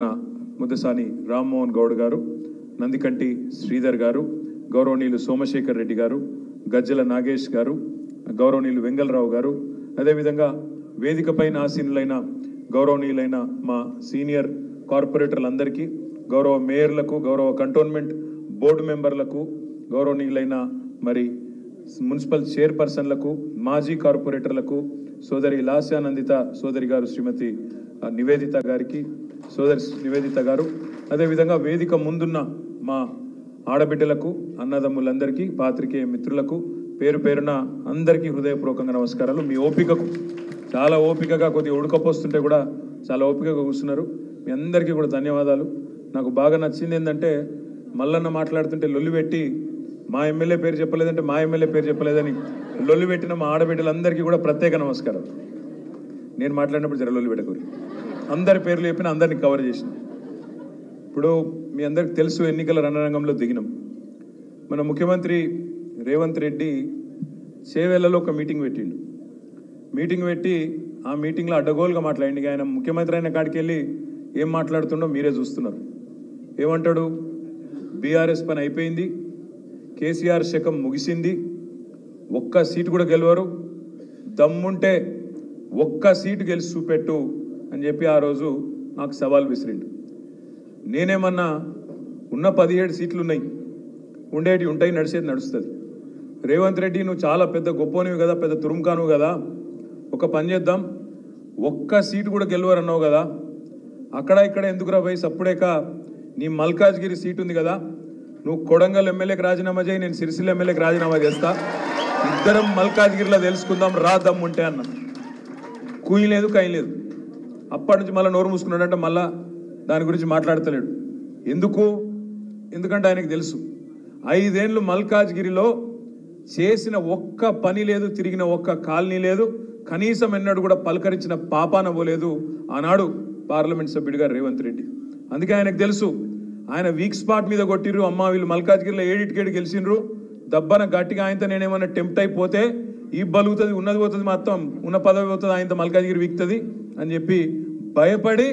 ముద్దసాని రామ్మోహన్ గౌడ్ గారు, నందికంటి శ్రీధర్ గారు, గౌరవనీయులు సోమశేఖర్ రెడ్డి గారు, గజ్జల నాగేష్ గారు, గౌరవనీయులు వెంగళరావు గారు, అదేవిధంగా వేదిక పైన ఆసీనులైన గౌరవనీయులైన మా సీనియర్ కార్పొరేటర్లందరికీ, గౌరవ మేయర్లకు, గౌరవ కంటోన్మెంట్ బోర్డు మెంబర్లకు, గౌరవనీయులైన మరి మున్సిపల్ చైర్పర్సన్లకు, మాజీ కార్పొరేటర్లకు, సోదరి లాస్యానందిత సోదరి గారు శ్రీమతి నివేదిత గారికి, సోదరి నివేదిత గారు, అదేవిధంగా వేదిక ముందున్న మా ఆడబిడ్డలకు, అన్నదమ్ములందరికీ, పాత్రికేయ మిత్రులకు పేరు పేరున అందరికీ హృదయపూర్వకంగా నమస్కారాలు. మీ ఓపికకు, చాలా ఓపికగా, కొద్దిగా ఉడకపోస్తుంటే కూడా చాలా ఓపికగా కూర్చున్నారు. మీ అందరికీ కూడా ధన్యవాదాలు. నాకు బాగా నచ్చింది ఏంటంటే, మల్లన్న మాట్లాడుతుంటే లొల్లి పెట్టి మా ఎమ్మెల్యే పేరు చెప్పలేదంటే మా ఎమ్మెల్యే పేరు చెప్పలేదని లొల్లి పెట్టిన మా ఆడబిడ్డలందరికీ కూడా ప్రత్యేక నమస్కారం. నేను మాట్లాడినప్పుడు జర లొల్లి పెట్టకూరి, అందరి పేర్లు చెప్పిన అందరినీ కవర్ చేసిన. ఇప్పుడు మీ అందరికి తెలుసు, ఎన్నికల రణరంగంలో దిగినాం. మన ముఖ్యమంత్రి రేవంత్ రెడ్డి చేవేళ్లలో ఒక మీటింగ్ పెట్టిండు. మీటింగ్ పెట్టి ఆ మీటింగ్లో అడ్డగోలుగా మాట్లాడింది. ఆయన ముఖ్యమంత్రి అయిన కాడికి వెళ్ళి ఏం మాట్లాడుతుండో మీరే చూస్తున్నారు. ఏమంటాడు? బీఆర్ఎస్ పని అయిపోయింది, కేసీఆర్ శకం ముగిసింది, ఒక్క సీటు కూడా గెలవరు, దమ్ముంటే ఒక్క సీటు గెలిచి చూపెట్టు అని చెప్పి ఆ రోజు నాకు సవాల్ విసిరిండు. నేనేమన్నా ఉన్న 17 సీట్లు ఉన్నాయి, ఉండేటి ఉంటాయి, నడిచేది నడుస్తుంది. రేవంత్ రెడ్డి, నువ్వు చాలా పెద్ద గొప్పనివి కదా, పెద్ద తురుంకాను కదా, ఒక పని చేద్దాం, ఒక్క సీటు కూడా గెలవరు అన్నావు కదా, అక్కడ ఇక్కడ ఎందుకురా పోయి సప్పుడేక నీ మల్కాజ్గిరి సీటు ఉంది కదా, నువ్వు కొడంగల్ ఎమ్మెల్యేకి రాజీనామా చేయి, నేను సిరిసిల్ల ఎమ్మెల్యేకి రాజీనామా చేస్తా, ఇద్దరం మల్కాజ్గిరిలో తెలుసుకుందాం రా దమ్ముంటే అన్న. కూయి లేదు, కాయి లేదు. అప్పటి నుంచి మళ్ళీ నోరు మూసుకున్నాడంటే మళ్ళా దాని గురించి మాట్లాడతలేడు. ఎందుకంటే ఆయనకు తెలుసు 5 ఏళ్ళు మల్కాజ్గిరిలో చేసిన ఒక్క పని లేదు, తిరిగిన ఒక్క కాలనీ లేదు, కనీసం ఎన్నడూ కూడా పలకరించిన పాపాన పోలేదు ఆనాడు పార్లమెంట్ సభ్యుడిగా రేవంత్ రెడ్డి. అందుకే ఆయనకు తెలుసు, ఆయన వీక్ స్పాట్ మీద కొట్టిర్రు. అమ్మ వీళ్ళు మల్కాజ్గిరిలో 7 గెలిచిండ్రు, దబ్బన గట్టిగా ఆయనతో నేనేమన్నా టెంప్ట్ అయిపోతే ఈ బలుగుతుంది, ఉన్నది పోతుంది, మొత్తం ఉన్న పదవి పోతుంది, ఆయనతో మల్కాజ్గిరి వీక్తుంది అని చెప్పి భయపడి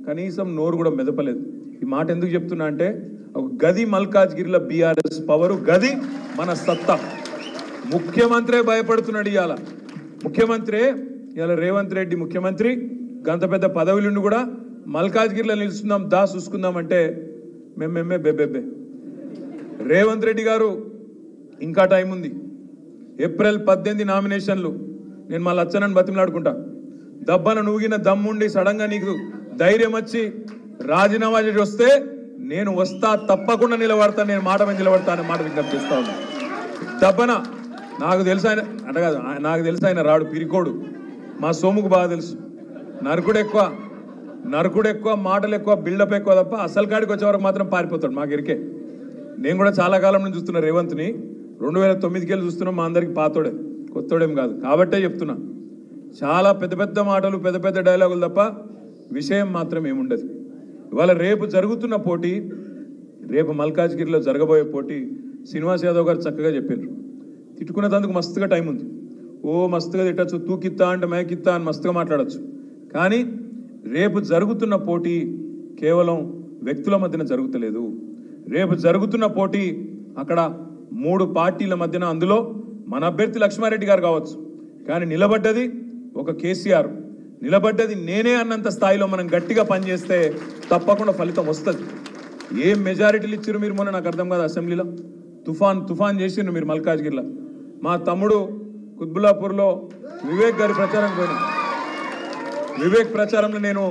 కనీసం నోరు కూడా మెదపలేదు. ఈ మాట ఎందుకు చెప్తున్నా అంటే, ఒక గది మల్కాజ్గిరిలో బీఆర్ఎస్ పవరు, గది మన సత్తా. ముఖ్యమంత్రే భయపడుతున్నాడు ఇవాళ. ముఖ్యమంత్రే ఇవాళ రేవంత్ రెడ్డి ముఖ్యమంత్రి, గంత పెద్ద పదవులుండి కూడా మల్కాజ్గిరిలో నిలుస్తున్నాం, దా చూసుకుందాం అంటే మేమే బెబ్బెబ్బే. రేవంత్ రెడ్డి గారు ఇంకా టైం ఉంది. ఏప్రిల్ 18 నామినేషన్లు. నేను మా లచ్చనని బతిమలాడుకుంటా, దబ్బన నూగిన దమ్ముండి సడన్గా నీకు ధైర్యం వచ్చి రాజీనామా చేసి వస్తే నేను వస్తా, తప్పకుండా నిలబడతా, నేను మాట మీద నిలబడతా అనే మాట విజ్ఞప్తి చేస్తా ఉన్నా. దబ్బన నాకు తెలుసు ఆయన అంటే కాదు, నాకు తెలుసు ఆయన రాడు, పిరికోడు. మా సోముకు బాగా తెలుసు. నరకుడు ఎక్కువ, మాటలు ఎక్కువ, బిల్డప్ ఎక్కువ తప్ప అసలు కాడికి వచ్చే వరకు మాత్రం పారిపోతాడు. మాకు ఇరికే. నేను కూడా చాలా కాలం నుంచి చూస్తున్నా రేవంత్ని, 2009కి వెళ్ళి చూస్తున్నాం. మా అందరికి పాతోడే, కొత్తోడేం కాదు. కాబట్టే చెప్తున్నా, చాలా పెద్ద పెద్ద మాటలు, పెద్ద పెద్ద డైలాగులు తప్ప విషయం మాత్రం ఏముండదు. ఇవాళ రేపు జరుగుతున్న పోటీ, రేపు మల్కాజ్గిరిలో జరగబోయే పోటీ శ్రీనివాస్ యాదవ్ గారు చక్కగా చెప్పారు. తిట్టుకునేందుకు మస్తుగా టైం ఉంది. మస్తుగా తిట్టచ్చు, తూకిత్తా అంటే మేకిత్తా అని మస్తుగా మాట్లాడచ్చు. కానీ రేపు జరుగుతున్న పోటీ కేవలం వ్యక్తుల మధ్యన జరుగుతలేదు. రేపు జరుగుతున్న పోటీ అక్కడ 3 పార్టీల మధ్యన. అందులో మన అభ్యర్థి లక్ష్మారెడ్డి గారు కావచ్చు, కానీ నిలబడ్డది ఒక కేసీఆర్, నిలబడ్డది నేనే అన్నంత స్థాయిలో మనం గట్టిగా పనిచేస్తే తప్పకుండా ఫలితం వస్తుంది. ఏం మెజారిటీలు ఇచ్చారు మీరు మొన్న, నాకు అర్థం కాదు. అసెంబ్లీలో తుఫాన్ చేసిండ్రు మీరు మల్కాజ్గిరిలో. మా తమ్ముడు కుత్బుల్లాపూర్లో వివేక్ గారి ప్రచారం పోయినా, వివేక్ ప్రచారంలో నేను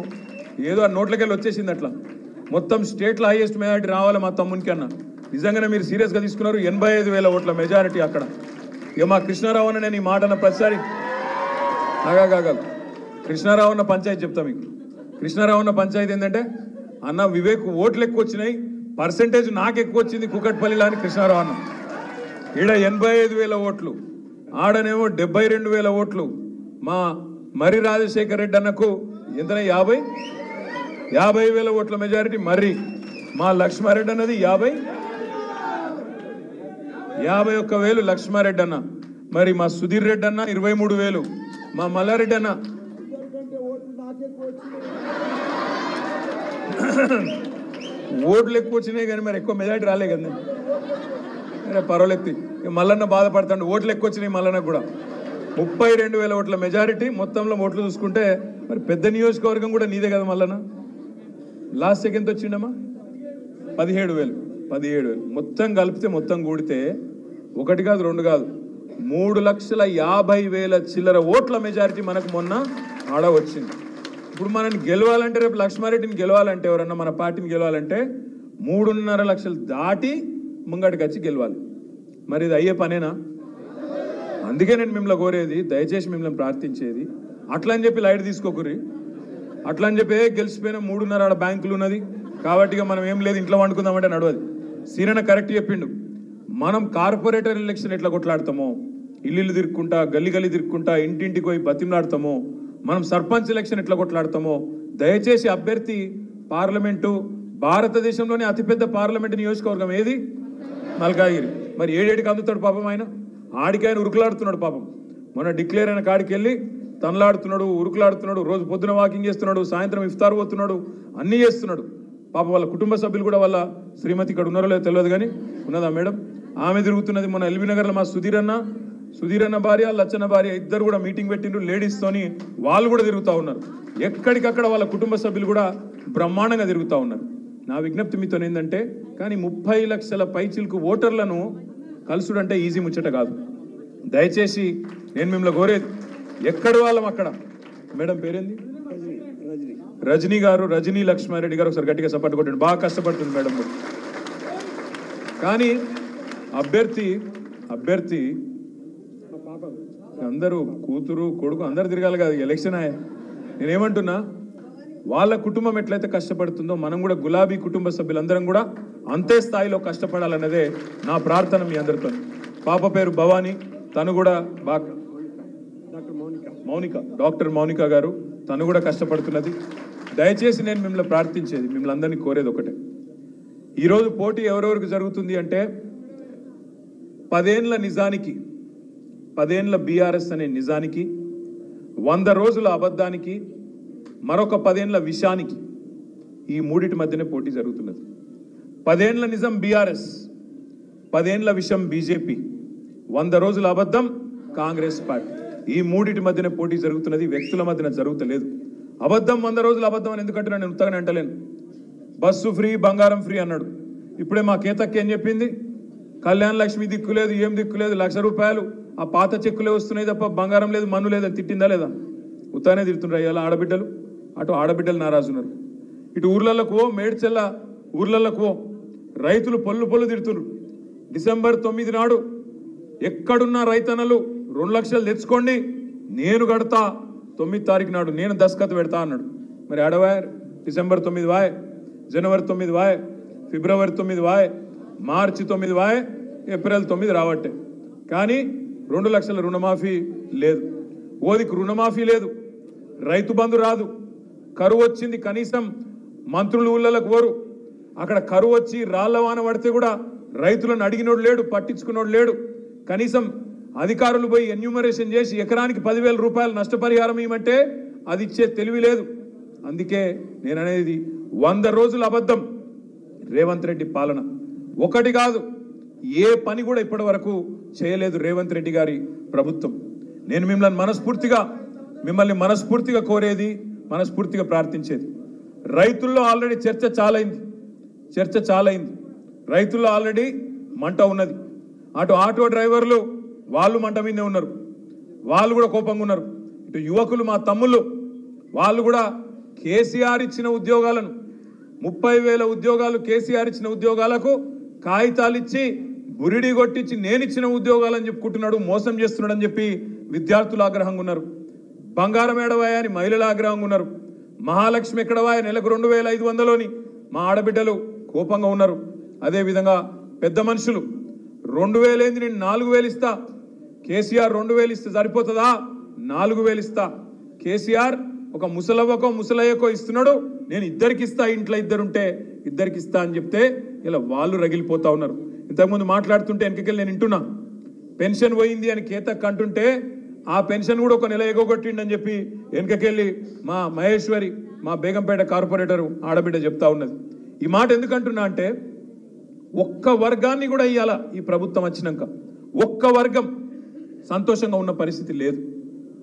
ఏదో నోట్లకెళ్ళి వచ్చేసింది. అట్లా మొత్తం స్టేట్లో హైయెస్ట్ మెజారిటీ రావాలి మా తమ్మునికి అన్న. నిజంగానే మీరు సీరియస్గా తీసుకున్నారు. 85,000 ఓట్ల మెజారిటీ అక్కడ. ఇక మా కృష్ణారావు అన్న, నేను ఈ మాట అన్న ప్రతిసారి ఆగాగాగాలి. కృష్ణారావు అన్న పంచాయతీ చెప్తా మీకు. కృష్ణారావు అన్న పంచాయతీ ఏంటంటే, అన్న వివేక్ ఓట్లు ఎక్కువ వచ్చినాయి, పర్సెంటేజ్ నాకు ఎక్కువ వచ్చింది కుకట్పల్లిలో అని కృష్ణారావు అన్న. ఈడ 85,000 ఓట్లు, ఆడనేమో 72,000 ఓట్లు. మా మర్రి రాజశేఖర్ రెడ్డి అన్నకు ఎంతనే 50,000 ఓట్ల మెజారిటీ మర్రి. మా లక్ష్మారెడ్డి అన్నది 51,000 లక్ష్మారెడ్డి అన్న. మరి మా సుధీర్ రెడ్డి అన్న 23,000, మా మల్లారెడ్డి అన్న ఓట్లు ఎక్కువ వచ్చినాయి కానీ మరి ఎక్కువ మెజారిటీ రాలే కదా. అరే పర్వాలేదు, మల్లన్న బాధపడతాడు. ఓట్లు ఎక్కువ వచ్చినాయి మల్లన్నకు కూడా. 32,000 ఓట్ల మెజారిటీ. మొత్తంలో ఓట్లు చూసుకుంటే మరి పెద్ద నియోజకవర్గం కూడా నీదే కదా మల్లన్న. Last second వచ్చిండమ్మా 17,000. మొత్తం కలిపితే మొత్తం కూడితే 1 కాదు 2 కాదు 3,50,000 చిల్లర ఓట్ల మెజారిటీ మనకు మొన్న ఆడ వచ్చింది. ఇప్పుడు మనని గెలవాలంటే, రేపు లక్ష్మారెడ్డిని గెలవాలంటే, ఎవరన్నా మన పార్టీని గెలవాలంటే 3.5 లక్షలు దాటి ముంగటికి వచ్చి గెలవాలి. మరి ఇది అయ్యే పనేనా? అందుకే నేను మిమ్మల్ని కోరేది, దయచేసి మిమ్మల్ని ప్రార్థించేది, అట్లా అని చెప్పి లైట్ తీసుకోకురి. అట్లా అని చెప్పి గెలిచిపోయిన 3.5 ఆడ బ్యాంకులు ఉన్నది కాబట్టి మనం ఏం లేదు ఇంట్లో వండుకుందామంటే నడవది. సీరన్న కరెక్ట్ చెప్పిండు. మనం కార్పొరేటర్ ఎలక్షన్ ఎట్లా కొట్లాడతామో, ఇల్లు తిరుక్కుంటా, గల్లి తిరుక్కుంటా, ఇంటింటికి పోయి బతిమలాడతామో, మనం సర్పంచ్ ఎలక్షన్ ఎట్లా కొట్లాడతామో, దయచేసి అభ్యర్థి పార్లమెంటు, భారతదేశంలోనే అతిపెద్ద పార్లమెంటు నియోజకవర్గం ఏది? మల్కాజ్గిరి. మరి 7 అందుతాడు పాపం ఆయన. ఆడికి ఆయన ఉరుకులాడుతున్నాడు పాపం. మొన్న డిక్లేర్ అయిన కాడికి వెళ్ళి తనలాడుతున్నాడు, ఉరుకులాడుతున్నాడు. రోజు పొద్దున వాకింగ్ చేస్తున్నాడు, సాయంత్రం ఇఫ్తార్ పోతున్నాడు, అన్నీ చేస్తున్నాడు. పాపం వాళ్ళ కుటుంబ సభ్యులు కూడా, వాళ్ళ శ్రీమతి ఇక్కడ ఉన్నారో లేదో తెలియదు కానీ ఉన్నదా మేడం, ఆమె తిరుగుతున్నది. మన ఎల్బీ నగర్లో మా సుధీరన్న భార్య, లచ్చన్న భార్య ఇద్దరు కూడా మీటింగ్ పెట్టిండ్రు లేడీస్తోని. వాళ్ళు కూడా తిరుగుతూ ఉన్నారు. ఎక్కడికక్కడ వాళ్ళ కుటుంబ సభ్యులు కూడా బ్రహ్మాండంగా తిరుగుతూ ఉన్నారు. నా విజ్ఞప్తి మీతో ఏంటంటే, కానీ 30 లక్షల పైచిలకు ఓటర్లను కలుసుడంటే ఈజీ ముచ్చట కాదు. దయచేసి నేను మిమ్మల్ని కోరేది, ఎక్కడి వాళ్ళం అక్కడ. మేడం పేరేంది? రజనీ గారు, రజనీ లక్ష్మారెడ్డి గారు. ఒకసారి గట్టిగా సపోర్ట్ కొట్టండి. బాగా కష్టపడుతుంది మేడం. కానీ అభ్యర్థి అందరూ కూతురు కొడుకు అందరు తిరగాలి కాదు, ఎలక్షన్ అయ్యా. నేనేమంటున్నా, వాళ్ళ కుటుంబం ఎట్లయితే కష్టపడుతుందో మనం కూడా గులాబీ కుటుంబ సభ్యులందరం కూడా అంతే స్థాయిలో కష్టపడాలన్నదే నా ప్రార్థన మీ అందరితో. పాప పేరు భవానీ, తను కూడా బాగా, డాక్టర్ మౌనిక గారు, తను కూడా కష్టపడుతున్నది. దయచేసి నేను మిమ్మల్ని ప్రార్థించేది, మిమ్మల్ని అందరినీ కోరేది ఒకటే. ఈరోజు పోటీ ఎవరెవరికి జరుగుతుంది అంటే, 10 ఏళ్ల నిజానికి, 10 ఏళ్ల బీఆర్ఎస్ అనే నిజానికి, 100 రోజుల అబద్ధానికి, మరొక 10 ఏళ్ల విషానికి, ఈ మూడిటి మధ్యనే పోటీ జరుగుతున్నది. 10 ఏళ్ల నిజం బీఆర్ఎస్, 10 ఏళ్ల విషం బీజేపీ, 100 రోజుల అబద్ధం కాంగ్రెస్ పార్టీ. ఈ మూడిటి మధ్యనే పోటీ జరుగుతున్నది, వ్యక్తుల మధ్యన జరుగుతలేదు. అబద్ధం 100 రోజుల అబద్ధం అని ఎందుకంటే నేను ఉత్తగానే అంటలేను. బస్సు ఫ్రీ, బంగారం ఫ్రీ అన్నాడు. ఇప్పుడే మా కేతక్క ఏం చెప్పింది? కళ్యాణ లక్ష్మి దిక్కులేదు, ఏం దిక్కులేదు, ₹1,00,000 ఆ పాత చెక్కులే వస్తున్నాయి తప్ప బంగారం లేదు, మన్ను లేదని తిట్టిందా లేదా? ఉత్తానే తిడుతుండ్రు అయ్యాల ఆడబిడ్డలు. అటు ఆడబిడ్డలు నారాజున్నారు, ఇటు ఊర్లలకు పో, మేడ్చెల్ల ఊర్లలకు పో, రైతులు పొల్లు తిడుతున్నారు. డిసెంబర్ 9 నాడు ఎక్కడున్న రైతన్నలు 2 లక్షలు తెచ్చుకోండి, నేను కడతా, 9 తారీఖు నాడు నేను దస్కత్ పెడతా అన్నాడు. మరి ఆడవాయ్ డిసెంబర్ 9 వాయ్, జనవరి 9 వాయ్, ఫిబ్రవరి 9 వాయ్, మార్చి 9 వాయ్, ఏప్రిల్ 9 రావట్టే. కానీ 2 లక్షల రుణమాఫీ లేదు, ఓదికి రుణమాఫీ లేదు, రైతు బంధు రాదు, కరువు వచ్చింది. కనీసం మంత్రులు ఊళ్ళకు పోరు. అక్కడ కరువు వచ్చి రాళ్లవాన పడితే కూడా రైతులను అడిగినోడు లేడు, పట్టించుకున్నోడు లేడు. కనీసం అధికారులు పోయి ఎన్యూమరేషన్ చేసి ఎకరానికి ₹10,000 నష్టపరిహారం ఇవ్వమంటే అది ఇచ్చే తెలివి లేదు. అందుకే నేను అనేది 100 రోజుల అబద్ధం రేవంత్ రెడ్డి పాలన. ఒకటి కాదు, ఏ పని కూడా ఇప్పటి వరకు చేయలేదు రేవంత్ రెడ్డి గారి ప్రభుత్వం. నేను మిమ్మల్ని మనస్ఫూర్తిగా కోరేది, మనస్ఫూర్తిగా ప్రార్థించేది, రైతుల్లో ఆల్రెడీ చర్చ చాలైంది. రైతుల్లో ఆల్రెడీ మంట ఉన్నది. అటు ఆటో డ్రైవర్లు వాళ్ళు మంట మీదే ఉన్నారు, వాళ్ళు కూడా కోపంగా ఉన్నారు. ఇటు యువకులు, మా తమ్ముళ్ళు, వాళ్ళు కూడా కేసీఆర్ ఇచ్చిన ఉద్యోగాలను, 30,000 ఉద్యోగాలు కేసీఆర్ ఇచ్చిన ఉద్యోగాలకు కాగితాలు ఇచ్చి బురిడి కొట్టించి నేను ఇచ్చిన ఉద్యోగాలని చెప్పుకుంటున్నాడు, మోసం చేస్తున్నాడు అని చెప్పి విద్యార్థులు ఆగ్రహంగా ఉన్నారు. బంగారం ఏడవాయా అని మహిళలు ఆగ్రహంగా ఉన్నారు. మహాలక్ష్మి ఎక్కడవాయా నెలకు 2,500 మా ఆడబిడ్డలు కోపంగా ఉన్నారు. అదేవిధంగా పెద్ద మనుషులు 2,000 ఏంది, నేను 4,000 ఇస్తా, కేసీఆర్ 2,000 ఇస్తే సరిపోతుందా? 4,000 ఇస్తా. కేసీఆర్ ఒక ముసలవ్వకో ముసలయ్యకో ఇస్తున్నాడు, నేను ఇద్దరికి ఇస్తా, ఇంట్లో ఇద్దరుంటే ఇద్దరికి ఇస్తా అని చెప్తే ఇలా వాళ్ళు రగిలిపోతా ఉన్నారు. ఇంతకుముందు మాట్లాడుతుంటే వెనకకెళ్ళి నేను వింటున్నా, పెన్షన్ పోయింది అని కేతక్ అంటుంటే ఆ పెన్షన్ కూడా ఒక నెల ఎగొట్టిండని చెప్పి వెనకకెళ్ళి మా మహేశ్వరి మా బేగంపేట కార్పొరేటర్ ఆడబిడ్డ చెప్తా ఉన్నది. ఈ మాట ఎందుకంటున్నా అంటే ఒక్క వర్గాన్ని కూడా ఇయ్యాల ఈ ప్రభుత్వం వచ్చినాక ఒక్క వర్గం సంతోషంగా ఉన్న పరిస్థితి లేదు.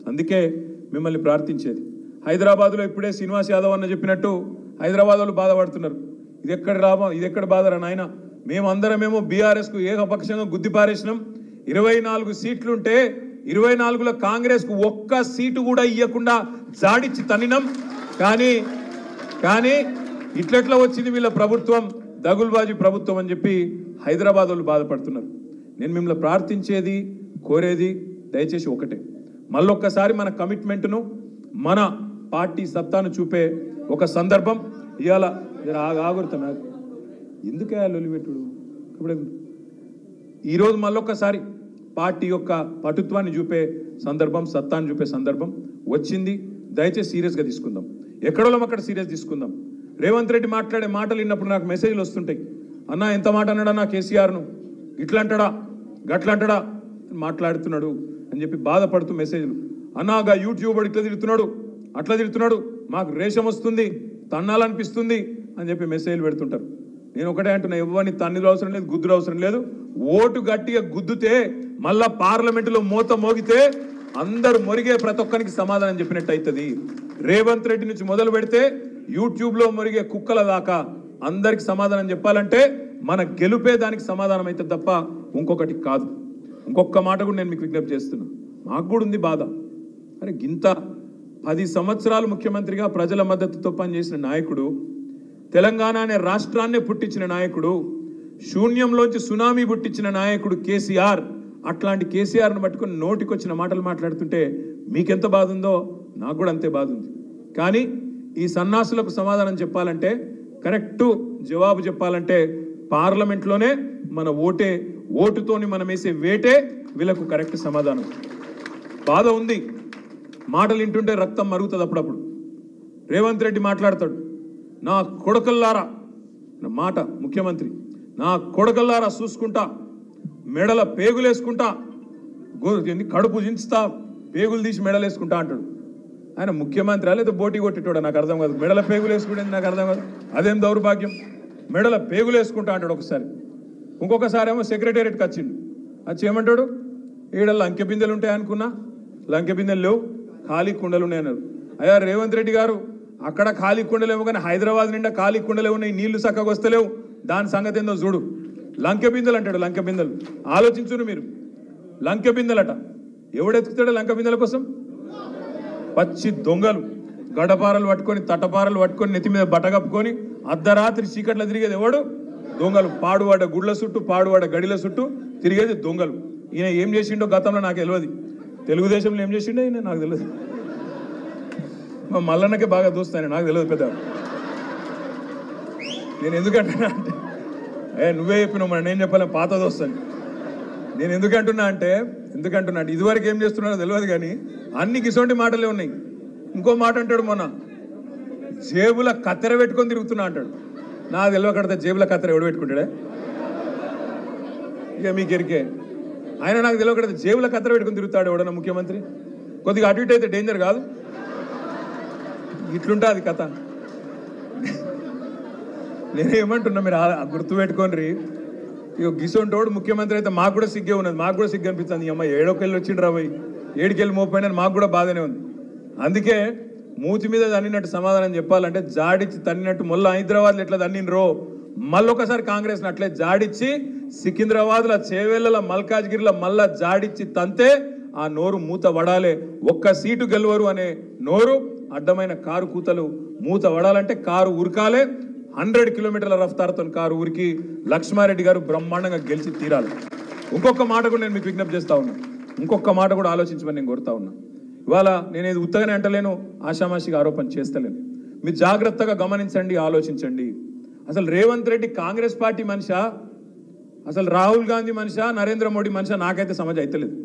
అందుకే మిమ్మల్ని ప్రార్థించేది, హైదరాబాద్లో ఇప్పుడే శ్రీనివాస్ యాదవ్ అన్న చెప్పినట్టు హైదరాబాద్ వాళ్ళు బాధపడుతున్నారు. ఇది ఎక్కడ లాభం, ఇది ఎక్కడ బాధరా నాయన, మేమందరమేమో బీఆర్ఎస్కు ఏకపక్షంగా గుద్దిపారేసినాం. 24 సీట్లుంటే 24లో కాంగ్రెస్కు ఒక్క సీటు కూడా ఇవ్వకుండా జాడిచ్చి తన్నినాం. కానీ ఇట్లెట్లా వచ్చింది వీళ్ళ ప్రభుత్వం, దగుల్బాజీ ప్రభుత్వం అని చెప్పి హైదరాబాద్ వాళ్ళు బాధపడుతున్నారు. నేను మిమ్మల్ని ప్రార్థించేది, కోరేది దయచేసి ఒకటే, మళ్ళొక్కసారి మన కమిట్మెంట్ను, మన పార్టీ సత్తాను చూపే ఒక సందర్భం ఇవాళ. ఆగురుతున్నా ఎందుకే లొలిపెట్టుడు ఇప్పుడు ఈరోజు మళ్ళొక్కసారి పార్టీ యొక్క పటుత్వాన్ని చూపే సందర్భం, సత్తాన్ని చూపే సందర్భం వచ్చింది. దయచేసి సీరియస్గా తీసుకుందాం, ఎక్కడోళ్ళం అక్కడ సీరియస్ తీసుకుందాం. రేవంత్ రెడ్డి మాట్లాడే మాటలు విన్నప్పుడు నాకు మెసేజ్లు వస్తుంటాయి, అన్న ఎంత మాట అన్నాడన్నా కేసీఆర్ను, ఇట్లంటాడా గట్లంటాడా మాట్లాడుతున్నాడు అని చెప్పి బాధపడుతూ మెసేజ్లు. అన్నాగా యూట్యూబ్ ఇట్లా తిడుతున్నాడు, అట్లా తిడుతున్నాడు, మాకు రేషం వస్తుంది, తన్నాలనిపిస్తుంది అని చెప్పి మెసేజ్లు పెడుతుంటారు. నేను ఒకటే అంటున్నా, ఎవరిని తన్నులు అవసరం లేదు, గుద్దులు అవసరం లేదు. ఓటు గట్టిగా గుద్దుతే మళ్ళా పార్లమెంటులో మోత మోగితే అందరు మొరిగే ప్రతి ఒక్కరికి సమాధానం చెప్పినట్టు అవుతుంది. రేవంత్ రెడ్డి నుంచి మొదలు పెడితే యూట్యూబ్లో మొరిగే కుక్కల దాకా అందరికి సమాధానం చెప్పాలంటే మన గెలుపే దానికి సమాధానం అవుతుంది తప్ప ఇంకొకటి కాదు. ఇంకొక మాట కూడా నేను మీకు విజ్ఞప్తి చేస్తున్నా, మాకు కూడా ఉంది బాధ. అరే గింత 10 సంవత్సరాలు ముఖ్యమంత్రిగా ప్రజల మద్దతుతో పనిచేసిన నాయకుడు, తెలంగాణ అనే రాష్ట్రాన్నే పుట్టించిన నాయకుడు, శూన్యంలోంచి సునామీ పుట్టించిన నాయకుడు కేసీఆర్. అట్లాంటి కేసీఆర్ను పట్టుకుని నోటికొచ్చిన మాటలు మాట్లాడుతుంటే మీకెంత బాధ ఉందో నాకు కూడా అంతే బాధ ఉంది. కానీ ఈ సన్నాసులకు సమాధానం చెప్పాలంటే, కరెక్టు జవాబు చెప్పాలంటే పార్లమెంట్లోనే మన ఓటుతోని మనం వేసే వేటే వీళ్ళకు కరెక్ట్ సమాధానం. బాధ ఉంది, మాటలు వింటుంటే రక్తం మరుగుతుంది అప్పుడప్పుడు. రేవంత్ రెడ్డి మాట్లాడతాడు, నా కొడుకల్లారా, మాట ముఖ్యమంత్రి, నా కొడుకల్లారా చూసుకుంటా, మెడల పేగులేసుకుంటా, కడుపు దించుతా, పేగులు తీసి మెడలేసుకుంటా అంటాడు. ఆయన ముఖ్యమంత్రి లేదా బోటీ కొట్టేటోడా నాకు అర్థం కాదు. మెడల పేగులు వేసుకుంటేది నాకు అర్థం కాదు, అదేం దౌర్భాగ్యం. మెడల పేగులు వేసుకుంటా అంటాడు ఒకసారి. ఇంకొకసారి ఏమో సెక్రటేరియట్కి వచ్చిండు, వచ్చి ఏమంటాడు, ఈడ లంకె బిందెలు ఉంటాయి అనుకున్నా, లంకె బిందెలు లేవు, ఖాళీ కుండలు ఉన్నాయి అన్నారు. అయ్యా రేవంత్ రెడ్డి గారు, అక్కడ ఖాళీ కుండలేమో కానీ హైదరాబాద్ నిండా ఖాళీ కుండలే ఉన్నాయి, నీళ్లు చక్కగా వస్తలేవు, దాని సంగతి ఏందో చూడు. లంకె బిందెలు అంటాడు, లంకె బిందెలు. ఆలోచించును మీరు, లంకె బిందెలట. ఎవడెత్తుతాడు లంకె బిందెల కోసం? పచ్చి దొంగలు, గడపారలు పట్టుకొని, తటపారలు పట్టుకొని, నెత్తి మీద బట్ట కప్పుకొని అర్ధరాత్రి చీకట్లో తిరిగేది ఎవడు? దొంగలు. పాడువాడ గుడ్ల చుట్టూ, పాడువాడ గడిల చుట్టూ తిరిగేది దొంగలు. ఈయన ఏం చేసిండో గతంలో నాకు తెలియదు, తెలుగుదేశంలో ఏం చేసిండో ఈయన నాకు తెలియదు. మా మల్లన్నకే బాగా దూస్తాను, నాకు తెలియదు పెద్ద. నేను ఎందుకంటున్నా అంటే, నువ్వే చెప్పినావు మరి, నేను చెప్పాలి పాత దోస్తాను. నేను ఎందుకంటున్నా అంటే ఇదివరకు ఏం చేస్తున్నానో తెలియదు కానీ అన్ని గిసోంటి మాటలే ఉన్నాయి. ఇంకో మాట అంటాడు, మొన్న జేబుల కత్తెర పెట్టుకొని తిరుగుతున్నా అంటాడు. నాకు తెలియకడితే జేబుల కత్తెర ఎవడు పెట్టుకుంటాడే? ఇక మీకు ఎరికే. ఆయన నాకు తెలియకడితే జేబుల కత్తెర పెట్టుకొని తిరుగుతాడు ఎవడన్నా ముఖ్యమంత్రి? కొద్దిగా అటు ఇటు అయితే డేంజర్ కాదు? ఇట్లుంటుంది కథ. నేనేమంటున్నా, మీరు గుర్తుపెట్టుకోండి. ఇక గిసోంటోడు ముఖ్యమంత్రి అయితే మాకు కూడా సిగ్గే ఉన్నది, మాకు కూడా సిగ్గు అనిపిస్తుంది. అమ్మ ఏడోకెళ్ళి వచ్చిండ్రా పోయి, 7కెళ్ళి మోపోయినా మాకు కూడా బాధనే ఉంది. అందుకే మూతి మీద తన్నినట్టు సమాధానం చెప్పాలంటే, జాడిచ్చి తన్నినట్టు మొన్న హైదరాబాద్లో ఎట్లా తన్నినరో మళ్ళొకసారి కాంగ్రెస్ని అట్లే జాడిచ్చి సికింద్రాబాద్లో, చేవెళ్ళ, మల్కాజ్గిరిలో మళ్ళా జాడిచ్చి తంతే ఆ నోరు మూత వడాలే. ఒక్క సీటు గెలవరు అనే నోరు, అడ్డమైన కారు కూతలు మూత వడాలంటే కారు ఉరకాలే. 100 కిలోమీటర్ల రఫ్తారుతో కారు ఊరికి లక్ష్మారెడ్డి గారు బ్రహ్మాండంగా గెలిచి తీరాలి. ఇంకొక మాట కూడా నేను మీకు విజ్ఞప్తి చేస్తా ఉన్నా, ఇంకొక మాట కూడా ఆలోచించమని నేను కోరుతా ఉన్నా. ఇవాళ నేను ఇది ఉత్తగానే అంటలేను, ఆషామాషిగా ఆరోపణ చేస్తలేను. మీరు జాగ్రత్తగా గమనించండి, ఆలోచించండి. అసలు రేవంత్ రెడ్డి కాంగ్రెస్ పార్టీ మనిషా, అసలు రాహుల్ గాంధీ మనిషా, నరేంద్ర మోడీ మనిషా, నాకైతే సమజ్ అయితలేదు.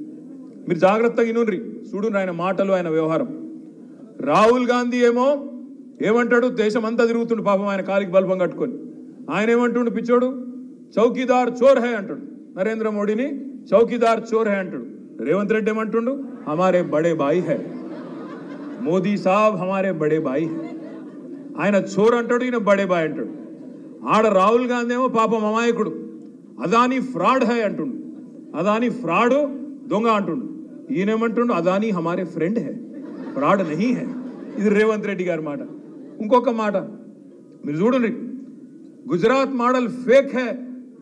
మీరు జాగ్రత్తగా ఇనుండ్రి, చూడుండ్రి ఆయన మాటలు, ఆయన వ్యవహారం. రాహుల్ గాంధీ ఏమంటాడు, దేశం అంతా తిరుగుతుండు పాపం ఆయన కాలికి బల్బం కట్టుకొని. ఆయన ఏమంటుండు పిచ్చోడు, చౌకీదార్ చోర్ హై అంటాడు. నరేంద్ర మోడీని చౌకీదార్ చోర్ హై అంటాడు. రేవంత్ రెడ్డి ఏమంటుండు, హమారే బడే బాయి హై, మోదీ సాబ్ హమారే బడే బాయి హై. ఆయన చోర్ అంటాడు, ఈయన బడే బాయ్ అంటాడు. ఆడ రాహుల్ గాంధీ ఏమో పాపం అమాయకుడు, అదానీ ఫ్రాడ్ హై అంటుండు, అదానీ ఫ్రాడ్ దొంగ అంటుండు. ఈయనేమంటుండు, అదానీ హమారే ఫ్రెండ్ హై, ఫ్రాడ్ నహీ హై. ఇది రేవంత్ రెడ్డి గారి మాట. ఇంకొక మాట మీరు చూడండి, గుజరాత్ మోడల్ ఫేక్ హై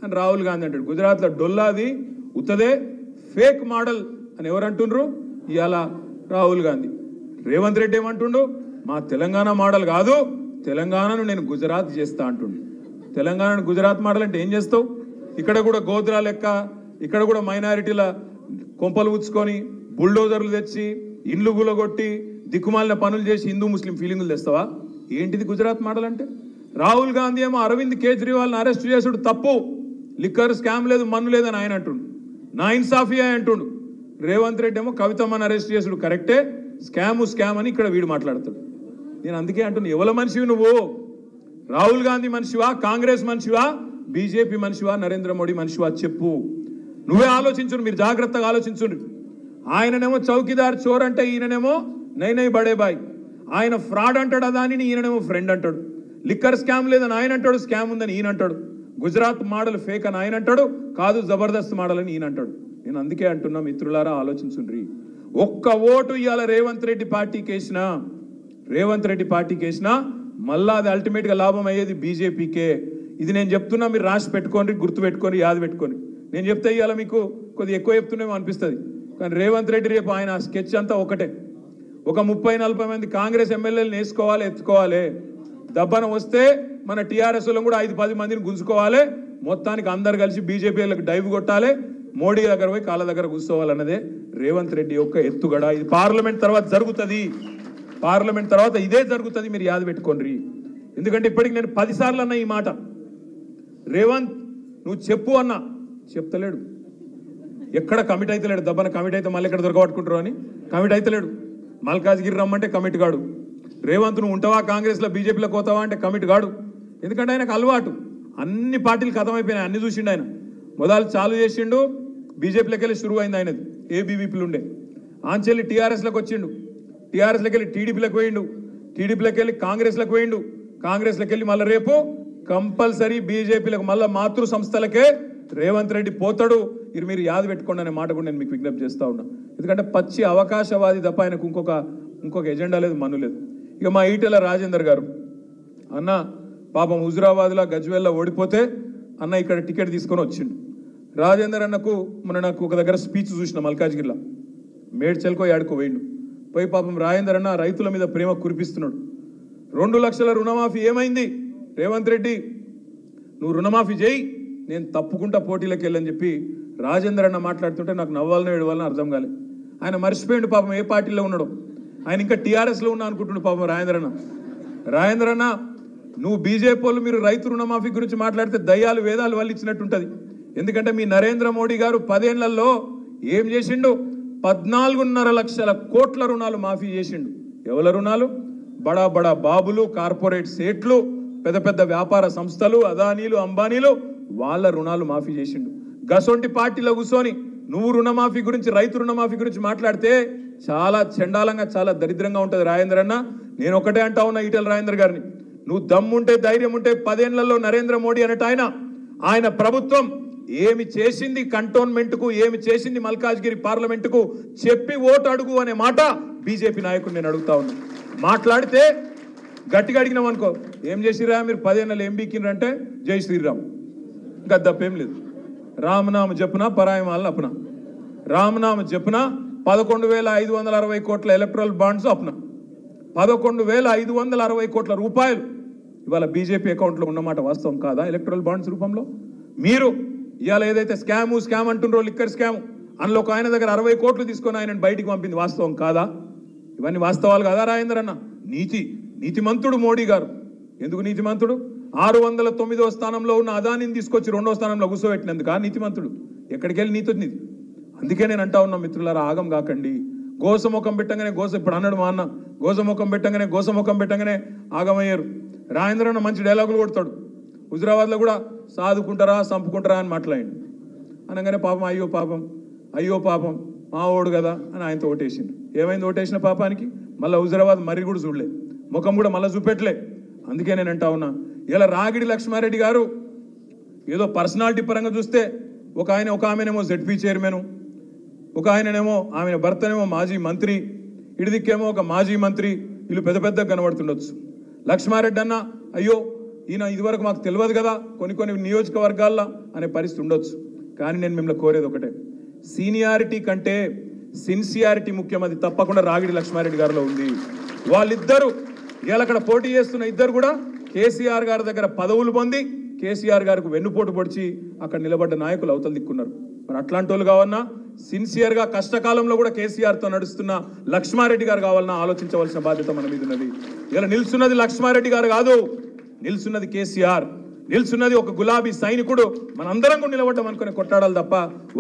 అని రాహుల్ గాంధీ అంటాడు. గుజరాత్లో డొల్లాది ఉత్తదే ఫేక్ మోడల్ అని ఎవరు అంటుండ్రు? ఇవాళ రాహుల్ గాంధీ. రేవంత్ రెడ్డి ఏమంటుండు, మా తెలంగాణ మోడల్ కాదు, తెలంగాణను నేను గుజరాత్ చేస్తా అంటుండు. తెలంగాణను గుజరాత్ మోడల్ అంటే ఏం చేస్తావు? ఇక్కడ కూడా గోద్రా లెక్క, ఇక్కడ కూడా మైనారిటీల కొంపలు ఉచ్చుకొని బుల్డోజర్లు తెచ్చి ఇండ్లు గులగొట్టి దిక్కుమాలిన పనులు చేసి హిందూ ముస్లిం ఫీలింగులు తెస్తావా? ఏంటిది గుజరాత్ మోడల్ అంటే? రాహుల్ గాంధీ ఏమో అరవింద్ కేజ్రీవాల్ని అరెస్ట్ చేసుడు తప్పు, లిక్కర్ స్కామ్ లేదు, మన్ను లేదని ఆయన అంటుండు, నా ఇన్సాఫియా అంటుండు. రేవంత్ రెడ్డి ఏమో కవితమ్మని అరెస్ట్ చేసుడు కరెక్టే, స్కామ్ అని ఇక్కడ వీడు మాట్లాడతాడు. నేను అందుకే అంటున్నా, ఎవల మనిషివి నువ్వు? రాహుల్ గాంధీ మనిషివా, కాంగ్రెస్ మనిషివా, బీజేపీ మనిషివా, నరేంద్ర మోడీ మనిషివా చెప్పు. నువ్వే ఆలోచించు, మీరు జాగ్రత్తగా ఆలోచించండి. ఆయననేమో చౌకీదార్ చోర్ అంటే, ఈయననేమో నై బడే బాయ్. ఆయన ఫ్రాడ్ అంటాడు అదాని, ఈయననేమో ఫ్రెండ్ అంటాడు. లిక్కర్ స్కామ్ లేదని ఆయన అంటాడు, స్కామ్ ఉందని ఈయన అంటాడు. గుజరాత్ మోడల్ ఫేక్ అని ఆయన అంటాడు, కాదు జబర్దస్త్ మోడల్ అని ఈయన అంటాడు. నేను అందుకే అంటున్నా, మిత్రులారా ఆలోచించుండ్రి. ఒక్క ఓటు ఇవాళ రేవంత్ రెడ్డి పార్టీకి వేసినా మళ్ళా అది అల్టిమేట్గా లాభం అయ్యేది బీజేపీకే. ఇది నేను చెప్తున్నా, మీరు రాసి పెట్టుకోండి, గుర్తు పెట్టుకొని, యాద పెట్టుకొని. నేను చెప్తే ఇవాళ మీకు కొద్దిగా ఎక్కువ చెప్తున్నామో అనిపిస్తుంది, కానీ రేవంత్ రెడ్డి రేపు ఆయన స్కెచ్ అంతా ఒకటే. ఒక 30-40 మంది కాంగ్రెస్ ఎమ్మెల్యేలను వేసుకోవాలి, ఎత్తుకోవాలి. దబ్బన వస్తే మన టీఆర్ఎస్లో కూడా 5-10 మందిని గుంజుకోవాలి. మొత్తానికి అందరు కలిసి బీజేపీలకు డైవ్ కొట్టాలి, మోడీ దగ్గర పోయి కాళ్ళ దగ్గర కూర్చోవాలన్నదే రేవంత్ రెడ్డి యొక్క ఎత్తుగడ. ఇది పార్లమెంట్ తర్వాత జరుగుతుంది, పార్లమెంట్ తర్వాత ఇదే జరుగుతుంది, మీరు యాద పెట్టుకోండి. ఎందుకంటే ఇప్పటికి నేను 10 సార్లు అన్నా ఈ మాట, రేవంత్ నువ్వు చెప్పు అన్నా, చెప్తలేడు. ఎక్కడ కమిట్ అయితలేడు. దబ్బన కమిట్ అయితే మళ్ళీ ఎక్కడ దొరకబట్టుకుంటారు అని కమిట్ అయితలేడు. మల్కాజ్గిరి రమ్మంటే కమిట్ కాడు. రేవంత్ నువ్వు ఉంటావా కాంగ్రెస్లో, బీజేపీలో పోతావా అంటే కమిట్ కాడు. ఎందుకంటే ఆయనకు అలవాటు, అన్ని పార్టీలు ఖతమైపోయినాయి, అన్ని చూసిండు ఆయన. మొదలు చాలు చేసిండు, బీజేపీలోకి వెళ్ళి షురువు అయింది ఆయనది, ఏబీవీపీలు ఉండే. ఆంచెల్లి టీఆర్ఎస్లోకి వచ్చిండు, టీఆర్ఎస్లోకి వెళ్ళి టీడీపీలోకి పోయిండు, టీడీపీలోకి వెళ్ళి కాంగ్రెస్లోకి పోయిండు, కాంగ్రెస్లోకి వెళ్ళి మళ్ళీ రేపు కంపల్సరీ బీజేపీలకు మళ్ళీ మాతృ సంస్థలకే రేవంత్ రెడ్డి పోతాడు. ఇది మీరు యాద పెట్టుకోండి అనే మాట కూడా నేను మీకు విజ్ఞప్తి చేస్తూ ఉన్నా. ఎందుకంటే పచ్చి అవకాశవాది తప్ప ఆయనకు ఇంకొక ఎజెండా లేదు, మన్ను లేదు. ఇక మా ఈటెల రాజేందర్ గారు అన్న పాపం హుజురాబాద్లో గజ్వేల్లో ఓడిపోతే అన్న ఇక్కడ టికెట్ తీసుకొని వచ్చిండు. రాజేందర్ అన్నకు నాకు ఒక దగ్గర స్పీచ్ చూసిన మల్కాజ్గిరిలో, మేడ్చల్కో యాడుకో వేయండు. పోయి పాపం రాజేందర్ అన్న రైతుల మీద ప్రేమ కురిపిస్తున్నాడు. 2 లక్షల రుణమాఫీ ఏమైంది? రేవంత్ రెడ్డి నువ్వు రుణమాఫీ చేయి, నేను తప్పుకుంటా పోటీలకు వెళ్ళని చెప్పి రాజేందర్ అన్న మాట్లాడుతుంటే నాకు నవ్వాలనో ఏడవాలనో అర్థం కాలేదు. ఆయన మర్చిపోయిండు పాపం ఏ పార్టీలో ఉన్నాడో. ఆయన ఇంకా టీఆర్ఎస్లో ఉన్నా అనుకుంటుండు పాపం రాజేందర్ అన్న నువ్వు బీజేపీ వాళ్ళు మీరు రైతు రుణమాఫీ గురించి మాట్లాడితే దయ్యాలు వేదాలు వల్లిచ్చినట్టుంటుంది. ఎందుకంటే మీ నరేంద్ర మోడీ గారు 10 ఏళ్లలో ఏం చేసిండు? 14.5 లక్షల కోట్ల రుణాలు మాఫీ చేసిండు. ఎవల రుణాలు? బడా బడా బాబులు, కార్పొరేట్ సేట్లు, పెద్ద పెద్ద వ్యాపార సంస్థలు, అదానీలు, అంబానీలు, వాళ్ళ రుణాలు మాఫీ చేసిండు. గసొంటి పార్టీలో కూర్చొని నువ్వు రుణమాఫీ గురించి, రైతు రుణమాఫీ గురించి మాట్లాడితే చాలా చండాలంగా, చాలా దరిద్రంగా ఉంటుంది రాజేందర్ అన్న. నేను ఒకటే అంటా ఉన్నా ఈటెల రాజేందర్ గారిని, నువ్వు దమ్ముంటే ధైర్యం ఉంటే 10 ఏళ్లలో నరేంద్ర మోడీ అన్నట్టు ఆయన ప్రభుత్వం ఏమి చేసింది కంటోన్మెంట్కు, ఏమి చేసింది మల్కాజ్గిరి పార్లమెంటుకు చెప్పి ఓటు అడుగు అనే మాట బీజేపీ నాయకుడు నేను అడుగుతా ఉన్నా. మాట్లాడితే గట్టిగా అడిగినాం అనుకో, ఏం చేసిరా మీరు 10 ఏళ్ళు ఏం బీకిండ్రంటే జై శ్రీరామ్, ఇంకా తప్పేం లేదు. రామనామ జపున పరాయమాలను అప్పున, రామనామ జపున 11,560 కోట్ల ఎలక్ట్రల్ బాండ్స్ అప్పున, 11,560 కోట్ల రూపాయలు ఇవాళ బీజేపీ అకౌంట్లో ఉన్నమాట వాస్తవం కాదా? ఎలక్ట్రల్ బాండ్స్ రూపంలో మీరు ఇవాళ ఏదైతే స్కామ్ అంటుండ్రో, లిక్కర్ స్కామ్, అందులో ఒక ఆయన దగ్గర 60 కోట్లు తీసుకొని ఆయన బయటికి పంపింది వాస్తవం కాదా? ఇవన్నీ వాస్తవాలు కాదా రాజేందర్ అన్న? నీతిమంతుడు మోడీ గారు. ఎందుకు నీతిమంతుడు? 609వ స్థానంలో ఉన్న అదానిని తీసుకొచ్చి 2వ స్థానంలో కూర్చోబెట్టినందుకు నీతిమంతుడు. ఎక్కడికి వెళ్ళి నీతి నీతి. అందుకే నేను అంటా ఉన్నా మిత్రులారా, ఆగం కాకండి. గోసముఖం పెట్టంగానే ఇప్పుడు అన్నాడు మా అన్న, గోసముఖం పెట్టంగానే ఆగమయ్యారు. రాజేంద్ర అన్న మంచి డైలాగులు కొడతాడు. హుజురాబాద్లో కూడా సాదుకుంటారా చంపుకుంటారా అని మాట్లాడండి అనగానే పాపం అయ్యో పాపం మా ఓడు కదా అని ఆయనతో ఓటేసిండు. ఏమైంది ఓటేసిన పాపానికి? మళ్ళీ హుజురాబాద్ మర్రి కూడా చూడలే, ముఖం కూడా మళ్ళీ చూపెట్టలే. అందుకే నేను అంటా ఉన్నా, ఇలా రాగిడి లక్ష్మారెడ్డి గారు ఏదో పర్సనాలిటీ పరంగా చూస్తే ఒక ఆమెనేమో జెడ్పీ చైర్మన్, ఒక ఆయననేమో ఆమె భర్తనేమో మాజీ మంత్రి, ఇడిదిక్కేమో ఒక మాజీ మంత్రి, వీళ్ళు పెద్ద పెద్దగా కనబడుతుండొచ్చు. లక్ష్మారెడ్డి అన్న అయ్యో ఈయన ఇదివరకు మాకు తెలియదు కదా కొన్ని నియోజకవర్గాల్లో అనే పరిస్థితి ఉండొచ్చు. కానీ నేను మిమ్మల్ని కోరేది ఒకటే, సీనియారిటీ కంటే సిన్సియారిటీ ముఖ్యం. అది తప్పకుండా రాగిడి లక్ష్మారెడ్డి గారిలో ఉంది. వాళ్ళిద్దరూ ఇవాళ అక్కడ పోటీ చేస్తున్న ఇద్దరు కూడా కేసీఆర్ గారి దగ్గర పదవులు పొంది కేసీఆర్ గారికి వెన్నుపోటు పొడిచి అక్కడ నిలబడ్డ నాయకులు అవతల దిక్కున్నారు. మరి అట్లాంటి వాళ్ళు కావన్నా, సిన్సియర్గా కష్టకాలంలో కూడా కేసీఆర్తో నడుస్తున్న లక్ష్మారెడ్డి గారు కావాలన్నా ఆలోచించవలసిన బాధ్యత మన మీద ఉన్నది. ఇలా నిల్చున్నది లక్ష్మారెడ్డి గారు కాదు, నిల్చున్నది కేసీఆర్, నిల్చున్నది ఒక గులాబీ సైనికుడు. మనందరం కూడా నిలబడ్డం అనుకుని కొట్టాడాలి తప్ప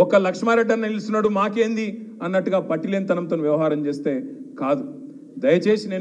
ఒక్క లక్ష్మారెడ్డి అన్న నిల్చున్నాడు మాకేంది అన్నట్టుగా పట్టిలేనితనంతో వ్యవహారం చేస్తే కాదు. దయచేసి నేను